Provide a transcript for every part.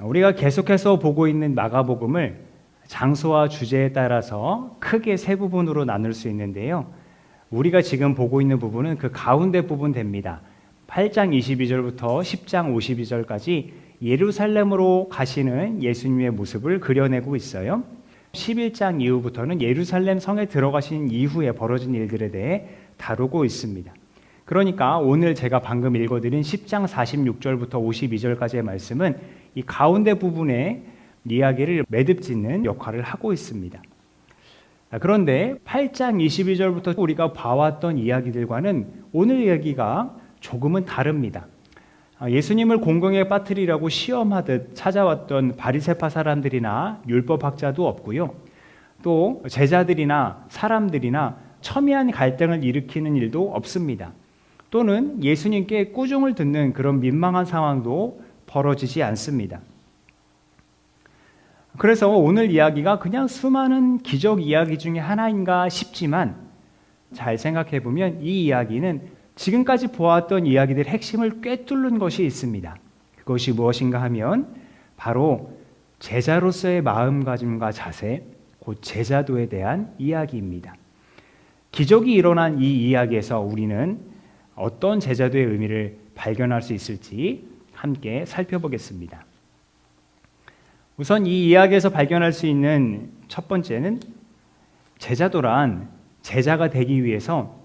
우리가 계속해서 보고 있는 마가복음을 장소와 주제에 따라서 크게 세 부분으로 나눌 수 있는데요. 우리가 지금 보고 있는 부분은 그 가운데 부분 됩니다. 8장 22절부터 10장 52절까지 예루살렘으로 가시는 예수님의 모습을 그려내고 있어요. 11장 이후부터는 예루살렘 성에 들어가신 이후에 벌어진 일들에 대해 다루고 있습니다. 그러니까 오늘 제가 방금 읽어드린 10장 46절부터 52절까지의 말씀은 이 가운데 부분의 이야기를 매듭짓는 역할을 하고 있습니다. 그런데 8장 22절부터 우리가 봐왔던 이야기들과는 오늘 이야기가 조금은 다릅니다. 예수님을 공경에 빠뜨리려고 시험하듯 찾아왔던 바리새파 사람들이나 율법학자도 없고요. 또 제자들이나 사람들이나 첨예한 갈등을 일으키는 일도 없습니다. 또는 예수님께 꾸중을 듣는 그런 민망한 상황도 벌어지지 않습니다. 그래서 오늘 이야기가 그냥 수많은 기적 이야기 중에 하나인가 싶지만 잘 생각해 보면 이 이야기는 지금까지 보았던 이야기들의 핵심을 꿰뚫는 것이 있습니다. 그것이 무엇인가 하면 바로 제자로서의 마음가짐과 자세, 곧 제자도에 대한 이야기입니다. 기적이 일어난 이 이야기에서 우리는 어떤 제자도의 의미를 발견할 수 있을지 함께 살펴보겠습니다. 우선 이 이야기에서 발견할 수 있는 첫 번째는 제자도란 제자가 되기 위해서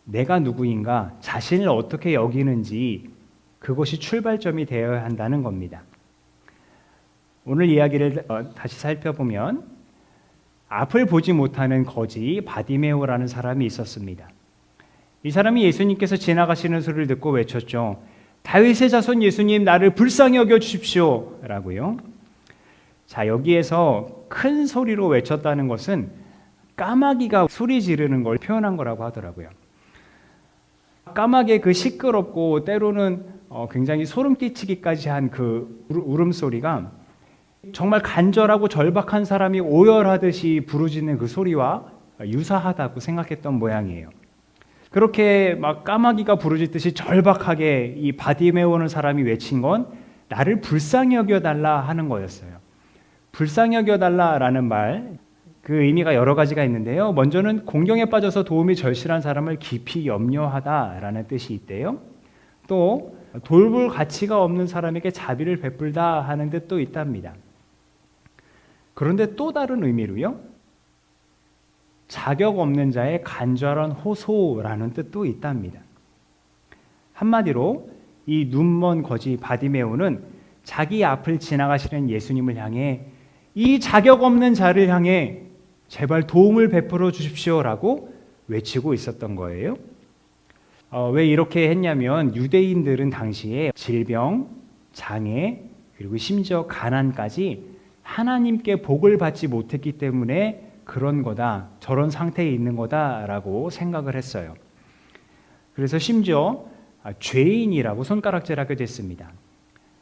내가 누구인가, 자신을 어떻게 여기는지 그것이 출발점이 되어야 한다는 겁니다. 오늘 이야기를 다시 살펴보면 앞을 보지 못하는 거지 바디메오라는 사람이 있었습니다. 이 사람이 예수님께서 지나가시는 소리를 듣고 외쳤죠. 다윗의 자손 예수님, 나를 불쌍히 여겨 주십시오 라고요. 자, 여기에서 큰 소리로 외쳤다는 것은 까마귀가 소리 지르는 걸 표현한 거라고 하더라고요. 까마귀의 그 시끄럽고 때로는 굉장히 소름 끼치기까지 한 그 울음소리가 정말 간절하고 절박한 사람이 오열하듯이 부르짖는 그 소리와 유사하다고 생각했던 모양이에요. 그렇게 막 까마귀가 부르짖듯이 절박하게 이 바디메오는 사람이 외친 건 나를 불쌍히 여겨달라 하는 거였어요. 불쌍히 여겨달라라는 말, 그 의미가 여러 가지가 있는데요. 먼저는 공경에 빠져서 도움이 절실한 사람을 깊이 염려하다라는 뜻이 있대요. 또 돌볼 가치가 없는 사람에게 자비를 베풀다 하는 뜻도 있답니다. 그런데 또 다른 의미로요. 자격 없는 자의 간절한 호소라는 뜻도 있답니다. 한마디로 이 눈먼 거지 바디메오는 자기 앞을 지나가시는 예수님을 향해 이 자격 없는 자를 향해 제발 도움을 베풀어 주십시오라고 외치고 있었던 거예요. 왜 이렇게 했냐면 유대인들은 당시에 질병, 장애, 그리고 심지어 가난까지 하나님께 복을 받지 못했기 때문에 그런 거다, 저런 상태에 있는 거다라고 생각을 했어요. 그래서 심지어 죄인이라고 손가락질하게 됐습니다.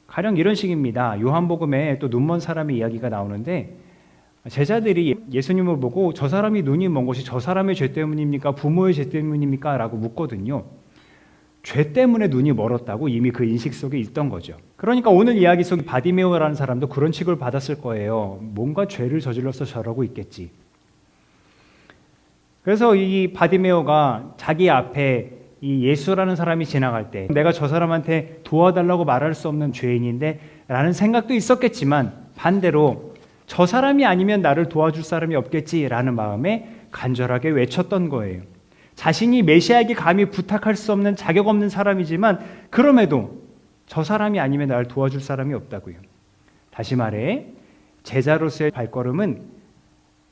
가령 이런 식입니다. 요한복음에 또 눈먼 사람의 이야기가 나오는데 제자들이 예수님을 보고 저 사람이 눈이 먼 것이 저 사람의 죄 때문입니까? 부모의 죄 때문입니까? 라고 묻거든요. 죄 때문에 눈이 멀었다고 이미 그 인식 속에 있던 거죠. 그러니까 오늘 이야기 속 바디메오라는 사람도 그런 취급을 받았을 거예요. 뭔가 죄를 저질러서 저러고 있겠지. 그래서 이 바디메오가 자기 앞에 이 예수라는 사람이 지나갈 때 내가 저 사람한테 도와달라고 말할 수 없는 죄인인데 라는 생각도 있었겠지만 반대로 저 사람이 아니면 나를 도와줄 사람이 없겠지라는 마음에 간절하게 외쳤던 거예요. 자신이 메시아에게 감히 부탁할 수 없는 자격 없는 사람이지만 그럼에도 저 사람이 아니면 나를 도와줄 사람이 없다고요. 다시 말해 제자로서의 발걸음은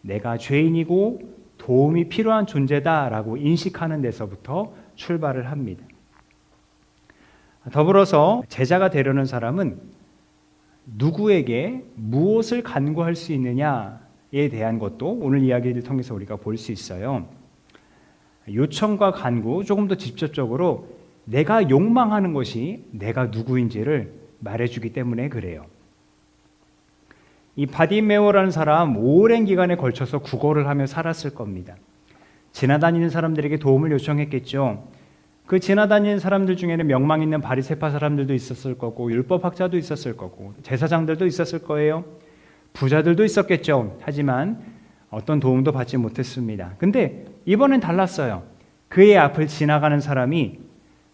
내가 죄인이고 도움이 필요한 존재다라고 인식하는 데서부터 출발을 합니다. 더불어서 제자가 되려는 사람은 누구에게 무엇을 간구할 수 있느냐에 대한 것도 오늘 이야기를 통해서 우리가 볼 수 있어요. 요청과 간구, 조금 더 직접적으로 내가 욕망하는 것이 내가 누구인지를 말해주기 때문에 그래요. 이 바디메오라는 사람 오랜 기간에 걸쳐서 구걸을 하며 살았을 겁니다. 지나다니는 사람들에게 도움을 요청했겠죠. 그 지나다니는 사람들 중에는 명망 있는 바리새파 사람들도 있었을 거고 율법학자도 있었을 거고 제사장들도 있었을 거예요. 부자들도 있었겠죠. 하지만 어떤 도움도 받지 못했습니다. 근데 이번엔 달랐어요. 그의 앞을 지나가는 사람이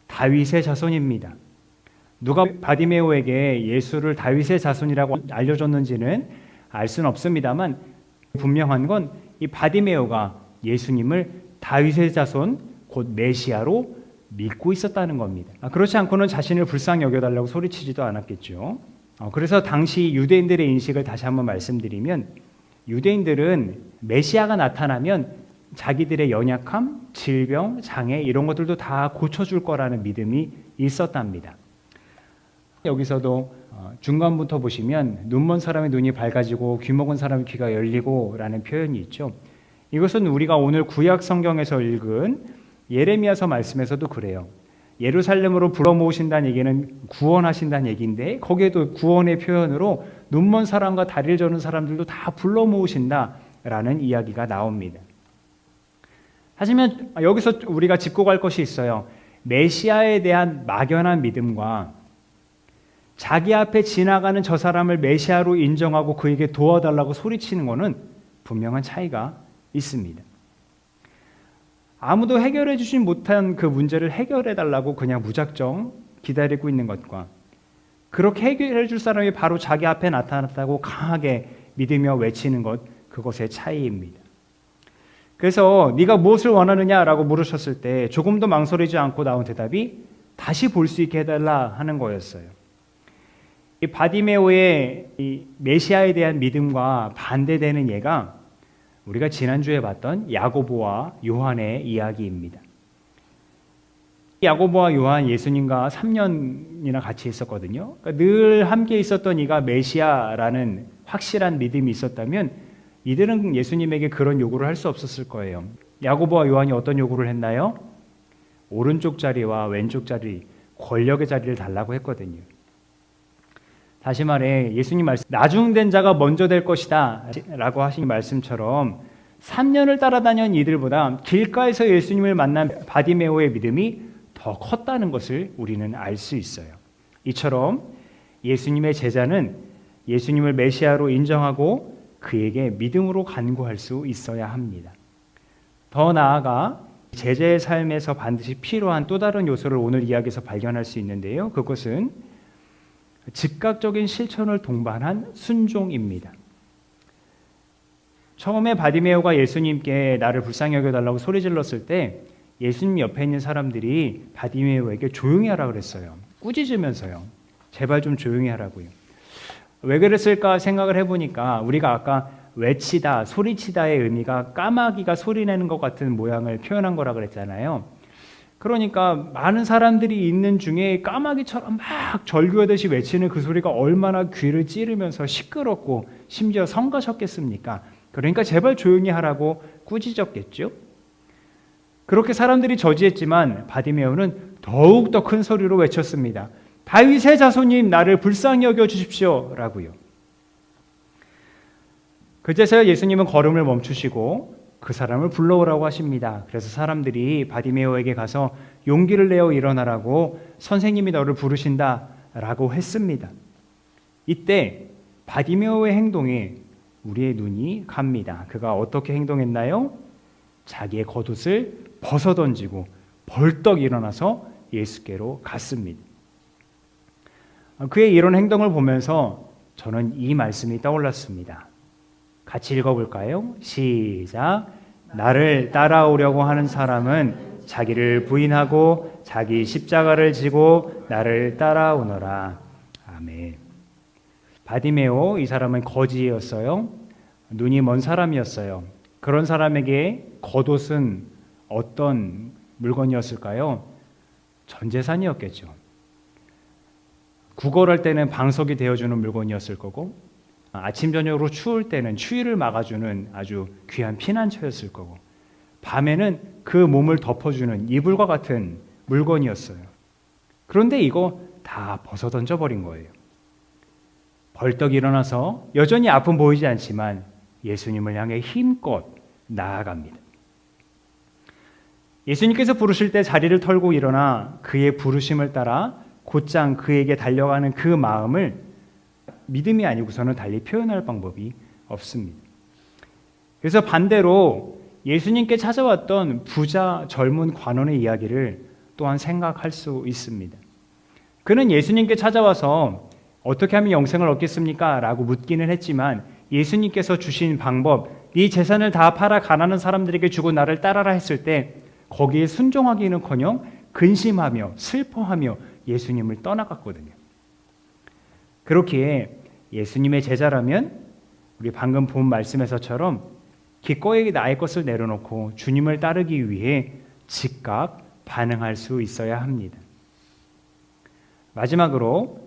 다윗의 자손입니다. 누가 바디메오에게 예수를 다윗의 자손이라고 알려줬는지는 알 수는 없습니다만 분명한 건 이 바디메오가 예수님을 다윗의 자손 곧 메시아로 믿고 있었다는 겁니다. 그렇지 않고는 자신을 불쌍히 여겨달라고 소리치지도 않았겠죠. 그래서 당시 유대인들의 인식을 다시 한번 말씀드리면 유대인들은 메시아가 나타나면 자기들의 연약함, 질병, 장애 이런 것들도 다 고쳐줄 거라는 믿음이 있었답니다. 여기서도 중간부터 보시면 눈먼 사람의 눈이 밝아지고 귀 먹은 사람의 귀가 열리고 라는 표현이 있죠. 이것은 우리가 오늘 구약 성경에서 읽은 예레미야서 말씀에서도 그래요. 예루살렘으로 불러 모으신다는 얘기는 구원하신다는 얘기인데 거기에도 구원의 표현으로 눈먼 사람과 다리를 저는 사람들도 다 불러 모으신다라는 이야기가 나옵니다. 하지만 여기서 우리가 짚고 갈 것이 있어요. 메시아에 대한 막연한 믿음과 자기 앞에 지나가는 저 사람을 메시아로 인정하고 그에게 도와달라고 소리치는 것은 분명한 차이가 있습니다. 아무도 해결해 주지 못한 그 문제를 해결해 달라고 그냥 무작정 기다리고 있는 것과 그렇게 해결해 줄 사람이 바로 자기 앞에 나타났다고 강하게 믿으며 외치는 것, 그것의 차이입니다. 그래서 네가 무엇을 원하느냐라고 물으셨을 때 조금도 망설이지 않고 나온 대답이 다시 볼 수 있게 해달라 하는 거였어요. 이 바디메오의 이 메시아에 대한 믿음과 반대되는 예가 우리가 지난주에 봤던 야고보와 요한의 이야기입니다. 야고보와 요한 예수님과 3년이나 같이 있었거든요. 그러니까 늘 함께 있었던 이가 메시아라는 확실한 믿음이 있었다면 이들은 예수님에게 그런 요구를 할 수 없었을 거예요. 야고보와 요한이 어떤 요구를 했나요? 오른쪽 자리와 왼쪽 자리, 권력의 자리를 달라고 했거든요. 다시 말해 예수님 말씀 나중된 자가 먼저 될 것이다 라고 하신 말씀처럼 3년을 따라다닌 이들보다 길가에서 예수님을 만난 바디메오의 믿음이 더 컸다는 것을 우리는 알 수 있어요. 이처럼 예수님의 제자는 예수님을 메시아로 인정하고 그에게 믿음으로 간구할 수 있어야 합니다. 더 나아가 제자의 삶에서 반드시 필요한 또 다른 요소를 오늘 이야기에서 발견할 수 있는데요. 그것은 즉각적인 실천을 동반한 순종입니다. 처음에 바디메오가 예수님께 나를 불쌍히 여겨달라고 소리 질렀을 때 예수님 옆에 있는 사람들이 바디메오에게 조용히 하라 그랬어요. 꾸짖으면서요. 제발 좀 조용히 하라고요. 왜 그랬을까 생각을 해보니까 우리가 아까 외치다, 소리치다의 의미가 까마귀가 소리내는 것 같은 모양을 표현한 거라 그랬잖아요. 그러니까 많은 사람들이 있는 중에 까마귀처럼 막 절규하듯이 외치는 그 소리가 얼마나 귀를 찌르면서 시끄럽고 심지어 성가셨겠습니까? 그러니까 제발 조용히 하라고 꾸짖었겠죠. 그렇게 사람들이 저지했지만 바디메오는 더욱 더 큰 소리로 외쳤습니다. 다윗의 자손님 나를 불쌍히 여겨주십시오 라고요. 그제서야 예수님은 걸음을 멈추시고 그 사람을 불러오라고 하십니다. 그래서 사람들이 바디메오에게 가서 용기를 내어 일어나라고 선생님이 너를 부르신다라고 했습니다. 이때 바디메오의 행동에 우리의 눈이 갑니다. 그가 어떻게 행동했나요? 자기의 겉옷을 벗어던지고 벌떡 일어나서 예수께로 갔습니다. 그의 이런 행동을 보면서 저는 이 말씀이 떠올랐습니다. 같이 읽어볼까요? 시작. 나를 따라오려고 하는 사람은 자기를 부인하고 자기 십자가를 지고 나를 따라오너라. 아멘. 바디메오 이 사람은 거지였어요. 눈이 먼 사람이었어요. 그런 사람에게 겉옷은 어떤 물건이었을까요? 전 재산이었겠죠. 구걸할 때는 방석이 되어주는 물건이었을 거고 아침 저녁으로 추울 때는 추위를 막아주는 아주 귀한 피난처였을 거고 밤에는 그 몸을 덮어주는 이불과 같은 물건이었어요. 그런데 이거 다 벗어던져 버린 거예요. 벌떡 일어나서 여전히 아픔 보이지 않지만 예수님을 향해 힘껏 나아갑니다. 예수님께서 부르실 때 자리를 털고 일어나 그의 부르심을 따라 곧장 그에게 달려가는 그 마음을 믿음이 아니고서는 달리 표현할 방법이 없습니다. 그래서 반대로 예수님께 찾아왔던 부자 젊은 관원의 이야기를 또한 생각할 수 있습니다. 그는 예수님께 찾아와서 어떻게 하면 영생을 얻겠습니까? 라고 묻기는 했지만 예수님께서 주신 방법, 네 재산을 다 팔아 가난한 사람들에게 주고 나를 따라라 했을 때 거기에 순종하기는커녕 근심하며 슬퍼하며 예수님을 떠나갔거든요. 그렇기에 예수님의 제자라면 우리 방금 본 말씀에서처럼 기꺼이 나의 것을 내려놓고 주님을 따르기 위해 즉각 반응할 수 있어야 합니다. 마지막으로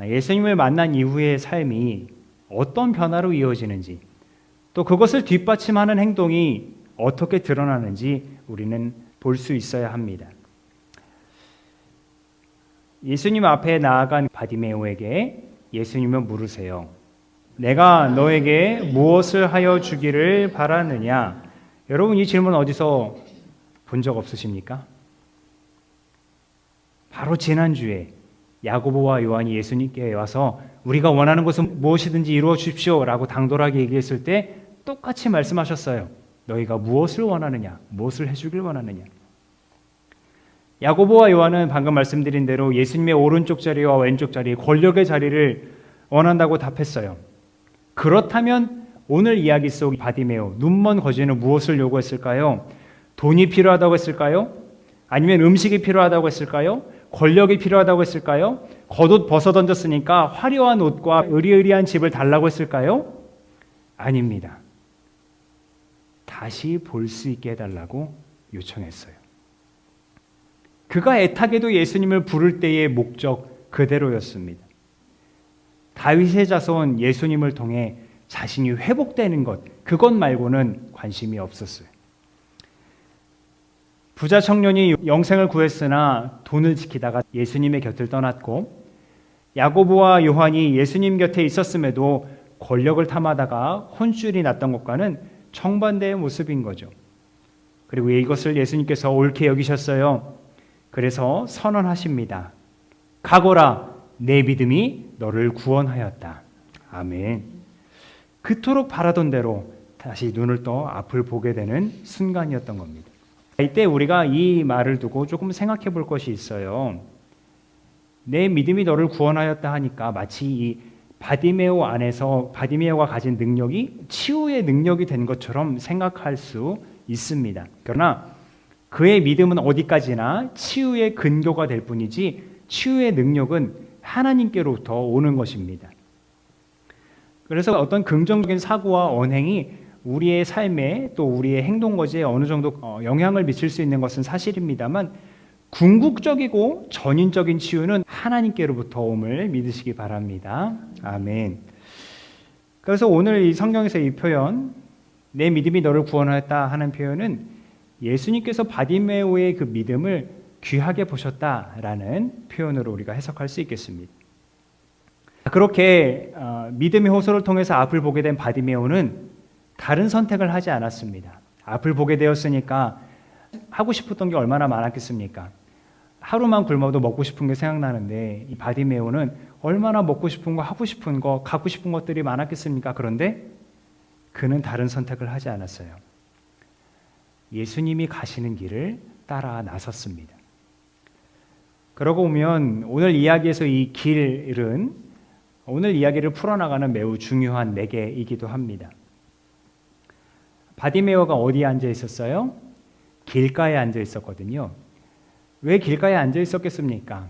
예수님을 만난 이후의 삶이 어떤 변화로 이어지는지 또 그것을 뒷받침하는 행동이 어떻게 드러나는지 우리는 볼 수 있어야 합니다. 예수님 앞에 나아간 바디메오에게 예수님은 물으세요. 내가 너에게 무엇을 하여 주기를 바라느냐? 여러분 이 질문 어디서 본 적 없으십니까? 바로 지난주에 야고보와 요한이 예수님께 와서 우리가 원하는 것은 무엇이든지 이루어 주십시오 라고 당돌하게 얘기했을 때 똑같이 말씀하셨어요. 너희가 무엇을 원하느냐? 무엇을 해주길 원하느냐? 야고보와 요한은 방금 말씀드린 대로 예수님의 오른쪽 자리와 왼쪽 자리, 권력의 자리를 원한다고 답했어요. 그렇다면 오늘 이야기 속 바디메오, 눈먼 거지는 무엇을 요구했을까요? 돈이 필요하다고 했을까요? 아니면 음식이 필요하다고 했을까요? 권력이 필요하다고 했을까요? 겉옷 벗어 던졌으니까 화려한 옷과 으리으리한 집을 달라고 했을까요? 아닙니다. 다시 볼 수 있게 해달라고 요청했어요. 그가 애타게도 예수님을 부를 때의 목적 그대로였습니다. 다윗의 자손 예수님을 통해 자신이 회복되는 것, 그것 말고는 관심이 없었어요. 부자 청년이 영생을 구했으나 돈을 지키다가 예수님의 곁을 떠났고 야고보와 요한이 예수님 곁에 있었음에도 권력을 탐하다가 혼쭐이 났던 것과는 정반대의 모습인 거죠. 그리고 이것을 예수님께서 옳게 여기셨어요. 그래서 선언하십니다. 가거라, 내 믿음이 너를 구원하였다. 아멘. 그토록 바라던 대로 다시 눈을 떠 앞을 보게 되는 순간이었던 겁니다. 이때 우리가 이 말을 두고 조금 생각해 볼 것이 있어요. 내 믿음이 너를 구원하였다 하니까 마치 이 바디메오 안에서 바디메오가 가진 능력이 치유의 능력이 된 것처럼 생각할 수 있습니다. 그러나 그의 믿음은 어디까지나 치유의 근거가 될 뿐이지 치유의 능력은 하나님께로부터 오는 것입니다. 그래서 어떤 긍정적인 사고와 언행이 우리의 삶에 또 우리의 행동거지에 어느 정도 영향을 미칠 수 있는 것은 사실입니다만 궁극적이고 전인적인 치유는 하나님께로부터 옴을 믿으시기 바랍니다. 아멘. 그래서 오늘 이 성경에서 이 표현, 내 믿음이 너를 구원하였다 하는 표현은 예수님께서 바디메오의 그 믿음을 귀하게 보셨다라는 표현으로 우리가 해석할 수 있겠습니다. 그렇게 믿음의 호소를 통해서 앞을 보게 된 바디메오는 다른 선택을 하지 않았습니다. 앞을 보게 되었으니까 하고 싶었던 게 얼마나 많았겠습니까? 하루만 굶어도 먹고 싶은 게 생각나는데 이 바디메오는 얼마나 먹고 싶은 거, 하고 싶은 거, 갖고 싶은 것들이 많았겠습니까? 그런데 그는 다른 선택을 하지 않았어요. 예수님이 가시는 길을 따라 나섰습니다. 그러고 보면 오늘 이야기에서 이 길은 오늘 이야기를 풀어나가는 매우 중요한 매개이기도 합니다. 바디메오가 어디에 앉아 있었어요? 길가에 앉아 있었거든요. 왜 길가에 앉아 있었겠습니까?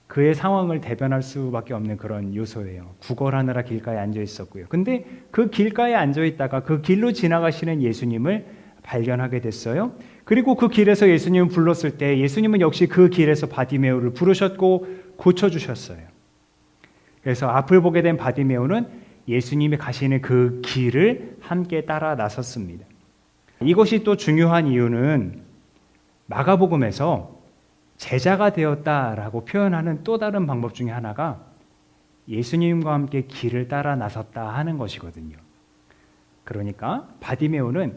그의 상황을 대변할 수밖에 없는 그런 요소예요. 구걸하느라 길가에 앉아 있었고요. 근데 그 길가에 앉아 있다가 그 길로 지나가시는 예수님을 발견하게 됐어요. 그리고 그 길에서 예수님을 불렀을 때 예수님은 역시 그 길에서 바디메오를 부르셨고 고쳐주셨어요. 그래서 앞을 보게 된 바디메오는 예수님이 가시는 그 길을 함께 따라 나섰습니다. 이것이 또 중요한 이유는 마가복음에서 제자가 되었다라고 표현하는 또 다른 방법 중에 하나가 예수님과 함께 길을 따라 나섰다 하는 것이거든요. 그러니까 바디메오는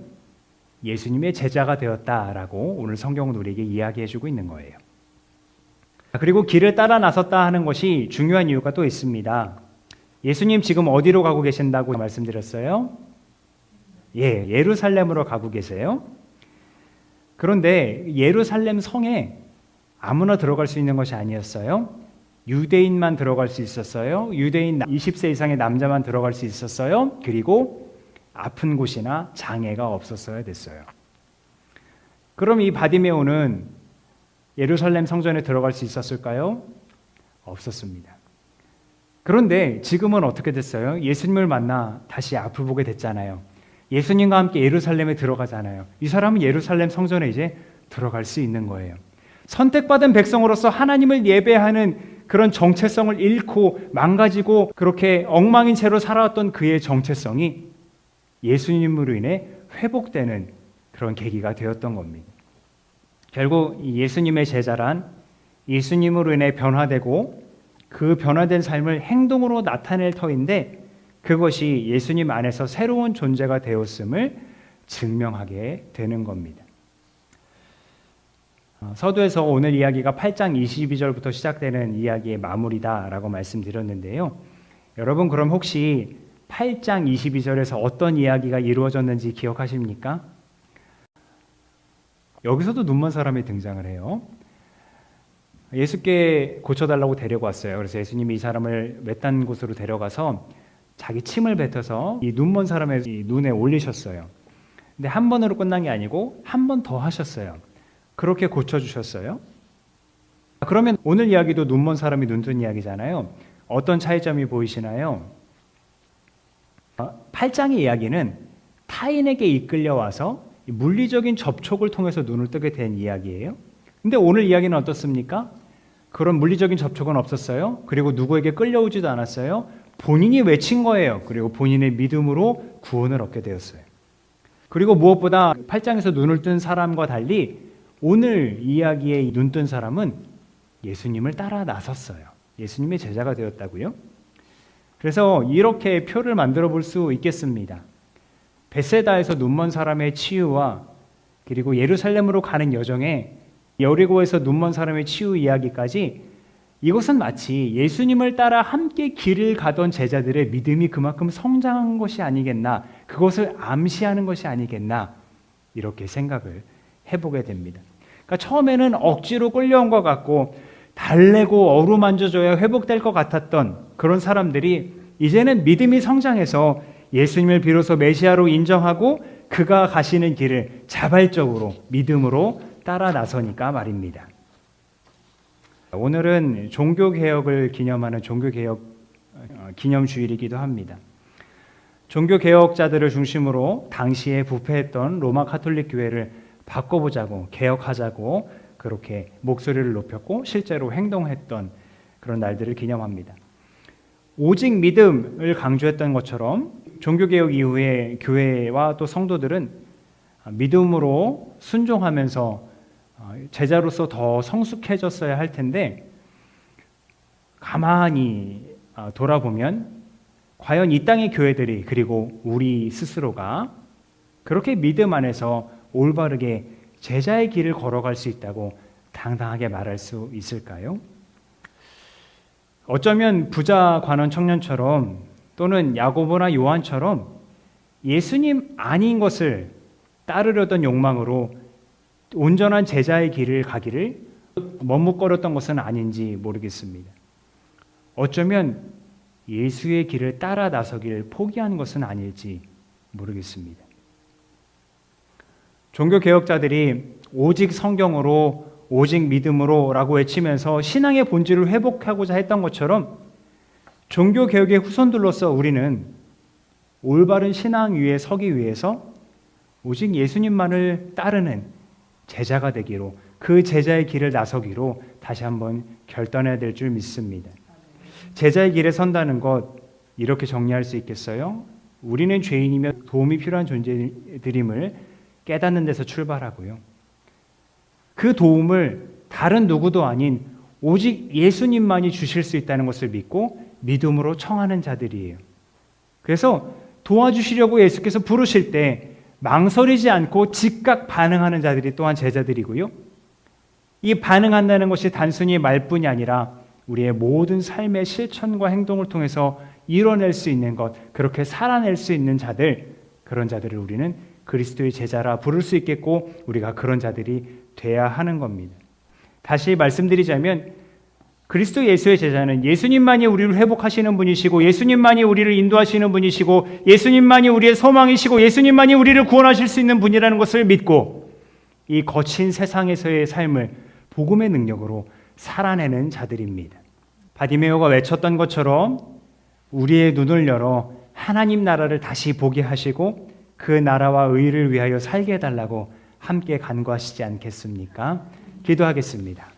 예수님의 제자가 되었다라고 오늘 성경은 우리에게 이야기해주고 있는 거예요. 그리고 길을 따라 나섰다 하는 것이 중요한 이유가 또 있습니다. 예수님 지금 어디로 가고 계신다고 말씀드렸어요? 예루살렘으로 가고 계세요. 그런데 예루살렘 성에 아무나 들어갈 수 있는 것이 아니었어요. 유대인만 들어갈 수 있었어요. 유대인 20세 이상의 남자만 들어갈 수 있었어요. 그리고 아픈 곳이나 장애가 없었어야 됐어요. 그럼 이 바디메오는 예루살렘 성전에 들어갈 수 있었을까요? 없었습니다. 그런데 지금은 어떻게 됐어요? 예수님을 만나 다시 앞을 보게 됐잖아요. 예수님과 함께 예루살렘에 들어가잖아요. 이 사람은 예루살렘 성전에 이제 들어갈 수 있는 거예요. 선택받은 백성으로서 하나님을 예배하는 그런 정체성을 잃고 망가지고 그렇게 엉망인 채로 살아왔던 그의 정체성이 예수님으로 인해 회복되는 그런 계기가 되었던 겁니다. 결국 예수님의 제자란 예수님으로 인해 변화되고 그 변화된 삶을 행동으로 나타낼 터인데 그것이 예수님 안에서 새로운 존재가 되었음을 증명하게 되는 겁니다. 서두에서 오늘 이야기가 8장 22절부터 시작되는 이야기의 마무리다라고 말씀드렸는데요. 여러분 그럼 혹시 8장 22절에서 어떤 이야기가 이루어졌는지 기억하십니까? 여기서도 눈먼 사람이 등장을 해요. 예수께 고쳐달라고 데려갔어요. 그래서 예수님이 이 사람을 외딴 곳으로 데려가서 자기 침을 뱉어서 이 눈먼 사람의 눈에 올리셨어요. 근데 한 번으로 끝난 게 아니고 한 번 더 하셨어요. 그렇게 고쳐주셨어요. 그러면 오늘 이야기도 눈먼 사람이 눈 뜬 이야기잖아요. 어떤 차이점이 보이시나요? 8장의 이야기는 타인에게 이끌려와서 물리적인 접촉을 통해서 눈을 뜨게 된 이야기예요. 근데 오늘 이야기는 어떻습니까? 그런 물리적인 접촉은 없었어요. 그리고 누구에게 끌려오지도 않았어요. 본인이 외친 거예요. 그리고 본인의 믿음으로 구원을 얻게 되었어요. 그리고 무엇보다 8장에서 눈을 뜬 사람과 달리 오늘 이야기의 눈 뜬 사람은 예수님을 따라 나섰어요. 예수님의 제자가 되었다고요. 그래서 이렇게 표를 만들어 볼 수 있겠습니다. 베세다에서 눈먼 사람의 치유와 그리고 예루살렘으로 가는 여정에 여리고에서 눈먼 사람의 치유 이야기까지 이것은 마치 예수님을 따라 함께 길을 가던 제자들의 믿음이 그만큼 성장한 것이 아니겠나, 그것을 암시하는 것이 아니겠나 이렇게 생각을 해보게 됩니다. 그러니까 처음에는 억지로 끌려온 것 같고 달래고 어루만져줘야 회복될 것 같았던 그런 사람들이 이제는 믿음이 성장해서 예수님을 비로소 메시아로 인정하고 그가 가시는 길을 자발적으로 믿음으로 따라 나서니까 말입니다. 오늘은 종교개혁을 기념하는 종교개혁 기념주일이기도 합니다. 종교개혁자들을 중심으로 당시에 부패했던 로마 카톨릭 교회를 바꿔보자고 개혁하자고 그렇게 목소리를 높였고 실제로 행동했던 그런 날들을 기념합니다. 오직 믿음을 강조했던 것처럼 종교개혁 이후에 교회와 또 성도들은 믿음으로 순종하면서 제자로서 더 성숙해졌어야 할 텐데 가만히 돌아보면 과연 이 땅의 교회들이 그리고 우리 스스로가 그렇게 믿음 안에서 올바르게 제자의 길을 걸어갈 수 있다고 당당하게 말할 수 있을까요? 어쩌면 부자 관원 청년처럼 또는 야고보나 요한처럼 예수님 아닌 것을 따르려던 욕망으로 온전한 제자의 길을 가기를 머뭇거렸던 것은 아닌지 모르겠습니다. 어쩌면 예수의 길을 따라 나서기를 포기한 것은 아닐지 모르겠습니다. 종교개혁자들이 오직 성경으로 오직 믿음으로 라고 외치면서 신앙의 본질을 회복하고자 했던 것처럼 종교개혁의 후손들로서 우리는 올바른 신앙 위에 서기 위해서 오직 예수님만을 따르는 제자가 되기로 그 제자의 길을 나서기로 다시 한번 결단해야 될 줄 믿습니다. 제자의 길에 선다는 것 이렇게 정리할 수 있겠어요? 우리는 죄인이며 도움이 필요한 존재들임을 깨닫는 데서 출발하고요. 그 도움을 다른 누구도 아닌 오직 예수님만이 주실 수 있다는 것을 믿고 믿음으로 청하는 자들이에요. 그래서 도와주시려고 예수께서 부르실 때 망설이지 않고 즉각 반응하는 자들이 또한 제자들이고요. 이 반응한다는 것이 단순히 말뿐이 아니라 우리의 모든 삶의 실천과 행동을 통해서 이뤄낼 수 있는 것, 그렇게 살아낼 수 있는 자들, 그런 자들을 우리는 그리스도의 제자라 부를 수 있겠고 우리가 그런 자들이 돼야 하는 겁니다. 다시 말씀드리자면 그리스도 예수의 제자는 예수님만이 우리를 회복하시는 분이시고 예수님만이 우리를 인도하시는 분이시고 예수님만이 우리의 소망이시고 예수님만이 우리를 구원하실 수 있는 분이라는 것을 믿고 이 거친 세상에서의 삶을 복음의 능력으로 살아내는 자들입니다. 바디메오가 외쳤던 것처럼 우리의 눈을 열어 하나님 나라를 다시 보게 하시고 그 나라와 의를 위하여 살게 해달라고 함께 간구하시지 않겠습니까? 기도하겠습니다.